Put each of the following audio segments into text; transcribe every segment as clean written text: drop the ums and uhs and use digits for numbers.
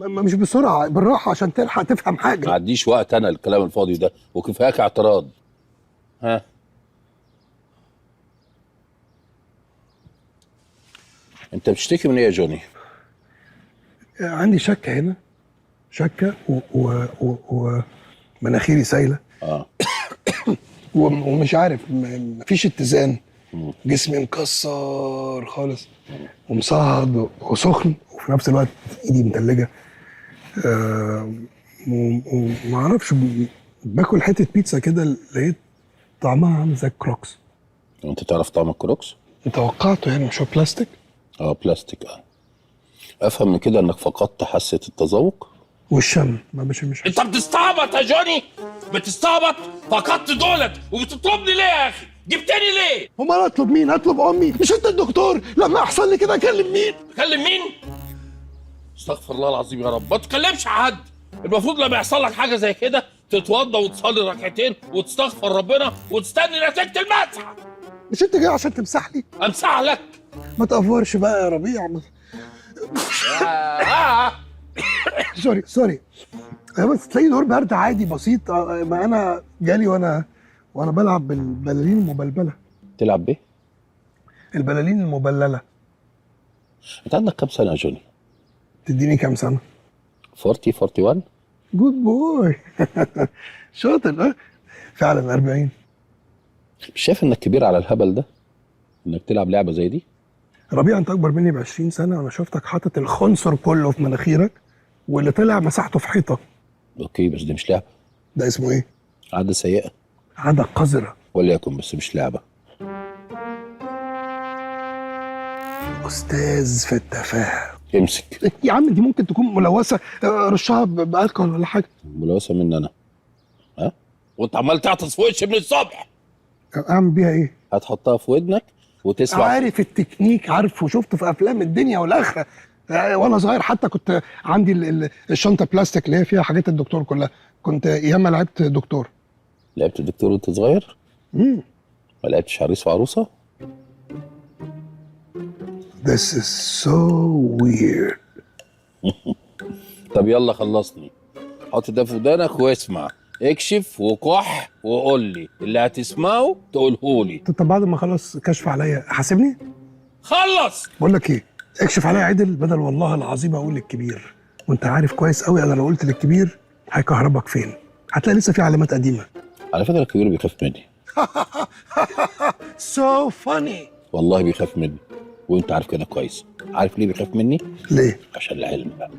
مش بسرعه، بالراحه عشان تلحق تفهم حاجه. ما عنديش وقت انا الكلام الفاضي ده، وكفاياك اعتراض. ها، انت بتشتكي من ايه يا جوني؟ عندي شكه هنا، شكه ومناخيري سايله. ومش عارف، مفيش اتزان. جسمي مكسر خالص ومصهد وسخن، وفي نفس الوقت ايدي متلجه. وما اعرفش، باكل حته بيتزا كده لقيت طعمها عامل زي الكروكس. انت تعرف طعم الكروكس؟ توقعته يعني، مش هو بلاستيك؟ بلاستيك. افهم من كده انك فقدت حاسه التذوق والشم، ما بشمش. انت بتستعبط يا جوني، بتستعبط. فقدت دولت وبتطلبني ليه يا اخي؟ جبتني ليه؟ امال اطلب مين؟ اطلب امي؟ مش انت الدكتور؟ لما يحصل لي كده اكلم مين؟ اكلم مين؟ استغفر الله العظيم يا رب، ما تكلمش حد. المفروض لما يحصل لك حاجه زي كده تتوضى وتصلي ركعتين وتستغفر ربنا وتستني نتيجه المسح. مش انت جاي عشان تمسح لي؟ امسح لك؟ ما تقفرش بقى يا ربيع. سوري. بس تلاقي دور برد عادي بسيط. ما انا جالي وانا بلعب بالبلالين المبلبله. تلعب بيه؟ البلالين المبلله. انت عندك كام سنه يا جوني؟ تديني كام سنه؟ 41. جود بوي. شاطر. فعلا 40. مش شايف انك كبير على الهبل ده؟ انك تلعب لعبه زي دي؟ ربيع، انت اكبر مني ب 20 سنه، وانا شفتك حاطط الخنصر كله في مناخيرك، واللي طلع مسحته في حيطه. اوكي، بس دي مش لعبه. ده اسمه ايه؟ عاده سيئه. عاده قذره. وليكن، بس مش لعبه. استاذ في التفاهه. امسك يا عم، دي ممكن تكون ملوثه، رشها بالكحول ولا حاجه. ملوثه مني انا؟ وانت عمال تعطس في وشي من الصبح. اعمل بيها ايه؟ هتحطها في ودنك وتسمع. عارف التكنيك، عارفه وشفته في افلام الدنيا والاخره. وانا صغير حتى كنت عندي الشنطه بلاستيك اللي هي فيها حاجات الدكتور كلها. كنت ياما لعبت دكتور. لعبت دكتور وانت صغير؟ ما لعبتش عريس وعروسه؟ This is so weird. طب يلا خلصني. حط ده في ودانك واسمع، اكشف وكح وقول لي اللي هتسمعه تقوله لي. طب بعد ما اخلص كشف عليا حاسبني؟ خلص. بقول لك ايه، اكشف عليا عدل، بدل والله العظيم اقول للكبير. وانت عارف كويس قوي انا لو قلت للكبير هيكهربك فين. هتلاقي لسه في علامات قديمه. على فكره الكبير بيخاف مني. so funny. والله بيخاف مني، وانت عارف كده كويس. عارف ليه بيخاف مني؟ ليه؟ عشان العلم بقى.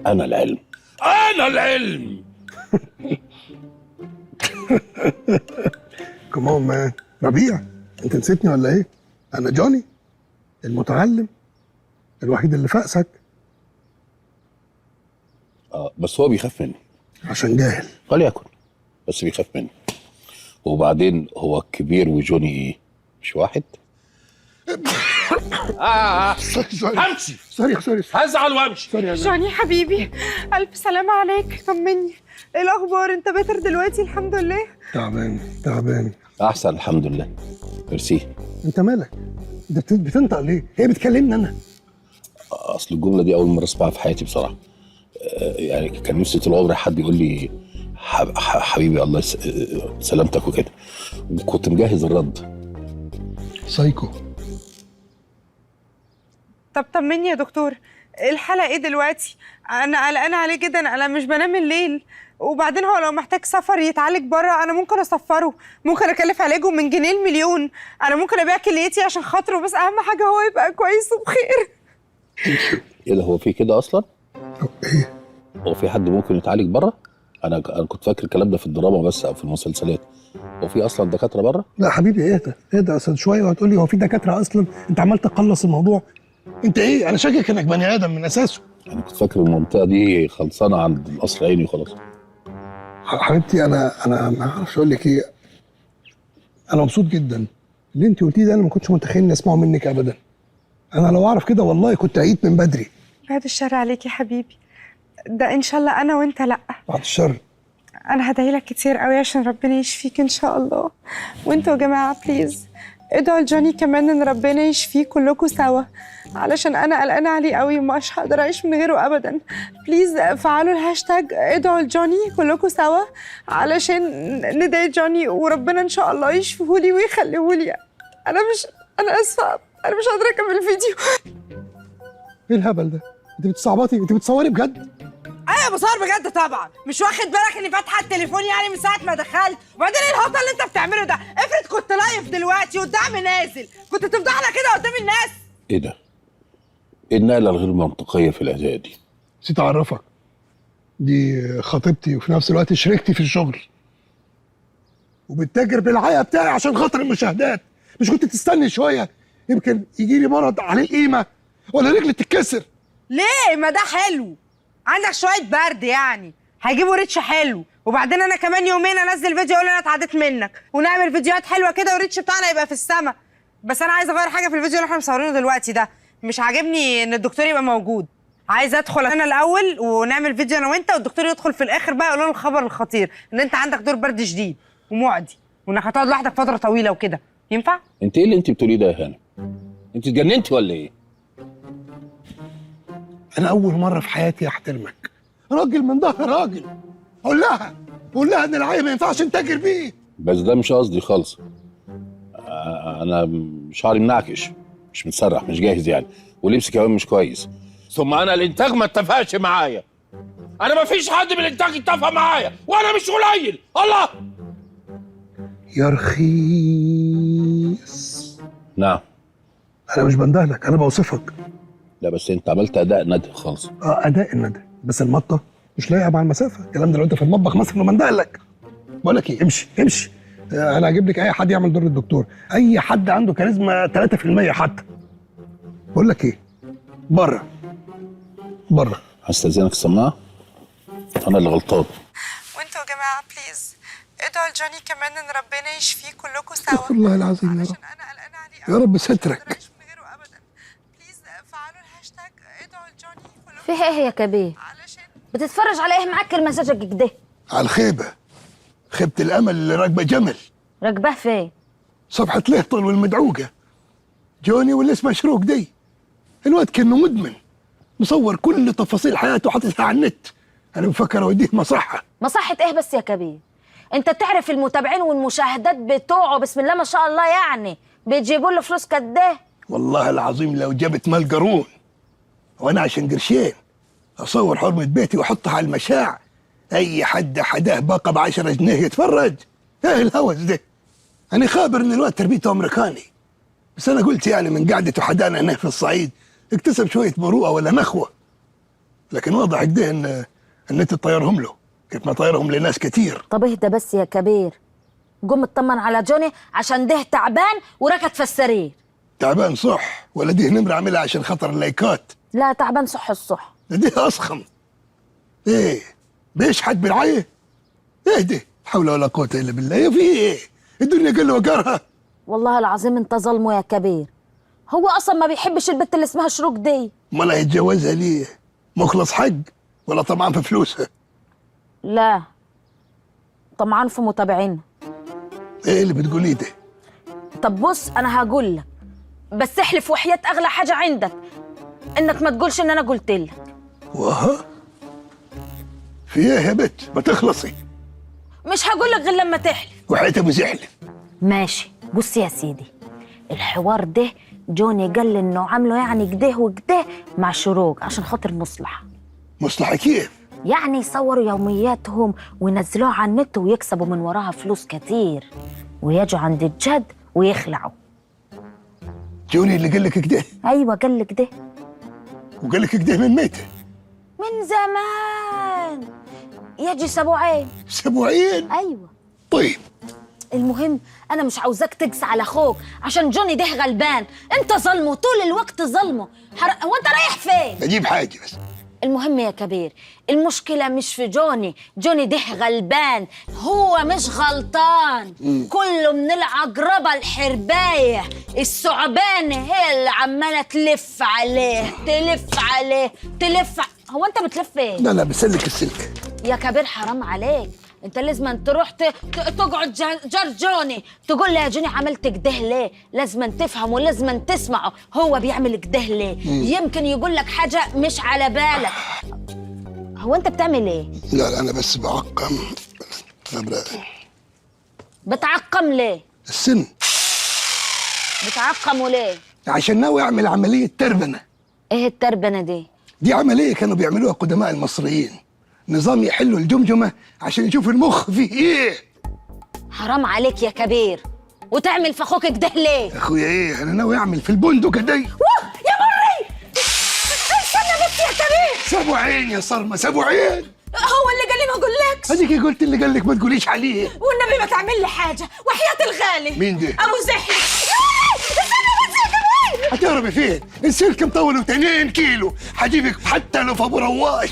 انا العلم. انا العلم. كمان مان. ربيع، انت نسيتني ولا ايه؟ انا جوني المتعلم الوحيد اللي فاقسك. بس هو بيخاف مني عشان جاهل. وليكن، بس بيخاف مني. وبعدين هو الكبير وجوني ايه؟ مش واحد؟ همشي. سوري. هزعل وامشي. سوري يا جوني حبيبي، ألف سلامة عليك. طمني، إيه الأخبار؟ أنت باتر دلوقتي؟ الحمد لله. تعبان. احسن الحمد لله. ميرسي. انت مالك؟ انت بتنطق ليه؟ هي بتكلمني انا. اصل الجمله دي اول مره اسمعها في حياتي بصراحه. يعني كان نفسي طول عمري حد يقول لي حبيبي الله سلامتك وكده، وكنت مجهز الرد. سايكو. طب طمني يا دكتور، الحالة إيه دلوقتي؟ أنا قلقانة عليه جدا، أنا مش بنام الليل. وبعدين هو لو محتاج سفر يتعالج بره أنا ممكن أسفره، ممكن أكلف علاجه من جنيه المليون. أنا ممكن أبيع كليتي عشان خاطره، بس أهم حاجة هو يبقى كويس وبخير. ايه ده، هو في كده اصلا؟ ايه؟ هو في حد ممكن يتعالج بره؟ انا كنت فاكر الكلام ده في الدراما بس او في المسلسلات. هو في اصلا دكاتره بره؟ لا حبيبي، اهدى اصل شويه وهتقول لي هو في دكاتره اصلا. انت عمال تقلص الموضوع. انت ايه؟ انا شاكك انك بني ادم من اساسه. انا كنت فاكر المنطقه دي خلصانه عند القصر العيني وخلاص. حبيبتي، انا ما اعرفش اقول لك ايه. انا مبسوط جدا. اللي انت قلتيه ده انا ما كنتش متخيل اني اسمعه منك ابدا. انا لو اعرف كده والله كنت عيت من بدري. بعد الشر عليك يا حبيبي، ده إن شاء الله أنا وأنت. لأ، بعد الشر. أنا هدعيلك كتير قوي عشان ربنا يشفيك إن شاء الله. وأنتوا يا جماعة بليز ادعوا لجوني كمان ان ربنا يشفيه كلكم سوا، علشان انا قلقانه عليه قوي ومش هقدر اعيش من غيره ابدا. بليز فعلوا الهاشتاج ادعوا لجوني كلكم سوا علشان ندعي جوني وربنا ان شاء الله يشفيهولي ويخليهولي. انا اسفه، انا مش قادره اكمل الفيديو. ايه الهبل ده؟ انت بتصعبطي؟ انت بتصوري بجد؟ ايوه بصور بجد طبعا. مش واخد بالك اني فاتحه التليفون يعني من ساعه ما دخلت؟ وبعدين ايه الهطل اللي انت بتعمله ده؟ افرض كنت لايف دلوقتي والدعم نازل، كنت تفضحنا كده قدام الناس؟ ايه ده؟ ايه النقله الغير منطقيه في الاداء دي؟ نسيت اعرفك، دي خطيبتي وفي نفس الوقت شريكتي في الشغل، وبتتاجر بالعيا بتاعي عشان خاطر المشاهدات. مش كنت تستني شويه يمكن يجي لي مرض عليه القيمه ولا رجلي تتكسر؟ ليه؟ ما ده حلو، عندك شويه برد يعني، هيجيبوا ريتش حلو. وبعدين انا كمان يومين انزل فيديو اقول انا اتعديت منك، ونعمل فيديوهات حلوه كده والريتش بتاعنا يبقى في السما. بس انا عايزه اغير حاجه في الفيديو اللي احنا مصورينه دلوقتي ده. مش عاجبني ان الدكتور يبقى موجود. عايزه ادخل انا الاول ونعمل فيديو انا وانت، والدكتور يدخل في الاخر بقى يقول له الخبر الخطير ان انت عندك دور برد شديد ومعدي وانك هتقعد لوحدك فتره طويله وكده. ينفع؟ انت ايه اللي انت بتقوليه ده يا هانم؟ انت اتجننتي ولا ايه؟ انا اول مره في حياتي احترمك، راجل من ظهر راجل. قول لها ان العيا ما ينفعش نتاجر بيه. بس ده مش قصدي خالص. انا شعري منعكش، مش متسرح، مش جاهز يعني، ولبسي كمان مش كويس. ثم انا الانتاج ما اتفقش معايا. انا ما فيش حد من الانتاج اتفق معايا وانا مش قليل. الله يا رخيص. نعم. انا مش بندهلك، انا بوصفك. لا بس انت عملت اداء نادر خالص. اداء الندى، بس المطه مش لايقه مع المسافه. الكلام ده لو انت في المطبخ مثلا وبندهلك. بقول لك ايه، امشي. انا هجيب لك اي حد يعمل دور الدكتور، اي حد عنده كاريزما 3% حتى. بقول لك ايه، بره. هستاذنك السماعه، انا اللي غلطان. وانتوا يا جماعه بليز ادعوا لجوني كمان ان ربنا يشفيه كلكم سوا. استغفر الله العظيم يا رب. علشان انا قلقانه عليه يا قوي. رب مش سترك. هقدر أعيش من غيره ابدا. بليز فعلوا الهاشتاج ادعوا لجوني كلكم فيها ايه يا كبير؟ علشان بتتفرج على ايه معكر مزاجك كده؟ على خيبه الامل اللي راكبه جمل. راكباه فين؟ صفحه لهطل والمدعوقه. جوني واللي اسمه شروق دي، الواد كانه مدمن، مصور كل تفاصيل حياته حاططها على النت. انا بفكر اوديه مصحه. مصحة ايه بس يا كبير؟ انت تعرف المتابعين والمشاهدات بتوعه بسم الله ما شاء الله يعني بيجيبوا له فلوس قد ايه؟ والله العظيم لو جبت مال قارون وانا عشان قرشين اصور حرمه بيتي واحطها على المشاع، اي حد حداه باقه ب10 جنيه يتفرج. ايه الهوس ده؟ انا خابر ان الواد تربيته امريكاني، بس انا قلت يعني من قعدته حدانا هنا في الصعيد اكتسب شويه مروءه ولا نخوه. لكن واضح كده ان النت طيرهم له كيف ما طيرهم لناس كتير. طب اهدى بس يا كبير، قوم اطمن على جوني عشان ده تعبان وركض في السرير. تعبان صح ولا دي نمره عاملها عشان خاطر اللايكات؟ لا تعبان صح الصح. دي اصخم. ايه بيشحت بالعيه؟ ايه ده؟ حول ولا قوه الا بالله. يا في ايه؟ الدنيا قل وقرها. والله العظيم انت ظلمه يا كبير، هو اصلا ما بيحبش البت اللي اسمها شروق دي. امال هيتجوزها ليه؟ مخلص حق ولا طمعان في فلوسها؟ لا طمعان في متابعينها. ايه اللي بتقوليه ده؟ طب بص انا هقول لك، بس احلف وحياة اغلى حاجه عندك انك ما تقولش ان انا قلت لك. وها في ايه يا بت؟ ما تخلصي. مش هقول لك غير لما تحلف. وحياة ابو زحلف. ماشي بص يا سيدي، الحوار ده جوني قال لي انه عامله يعني كده وكده مع شروق عشان خاطر مصلحه. مصلحه كيف؟ يعني يصوروا يومياتهم وينزلوها على النت ويكسبوا من وراها فلوس كتير، ويجوا عند الجد ويخلعوا. جوني اللي قال لك كده؟ ايوه قال لك ده. وقال لك كده من ميته؟ من زمان يجي اسبوعين. اسبوعين؟ ايوه. طيب المهم انا مش عاوزاك تقسى على اخوك عشان جوني ده غلبان، انت ظلمه طول الوقت ظلمه. هو انت رايح فين؟ اجيب حاجه بس. المهم يا كبير، المشكلة مش في جوني ده غلبان، هو مش غلطان. كله من العقربة الحرباية الثعبانة هي اللي عمالة تلف عليه. هو انت بتلف ايه؟ لا بسلك السلك. يا كبير حرام عليك، انت لازم تروح تقعد جار جوني، تقول له يا جوني عملت كده ليه. لازم تفهم ولازم تسمعه هو بيعمل كده ليه. يمكن يقول لك حاجه مش على بالك. هو انت بتعمل ايه؟ لا انا بس بعقم ابرق. بتعقم ليه؟ السن. بتعقمه ليه؟ عشان ناوي اعمل عمليه تربنه. ايه التربنه دي؟ دي عمليه كانوا بيعملوها قدماء المصريين، نظام يحلوا الجمجمه عشان يشوفوا المخ فيه ايه. حرام عليك يا كبير، وتعمل في اخوك كده ليه؟ اخويا ايه، انا ناوي اعمل في البندق دي. يا مري استنى بس يا كبير. سابوا عين يا صرمه، سابوا عين. هو اللي قال لي ما اقولكش. اديكي قلت اللي قال لك ما تقوليش عليه. والنبي ما تعمل لي حاجه وحياه الغالي. مين ده؟ ابو زحل. استنى بس يا كبير. هتهربي فين؟ السلك مطول 2 كيلو، هجيبك حتى لو في ابو رواش.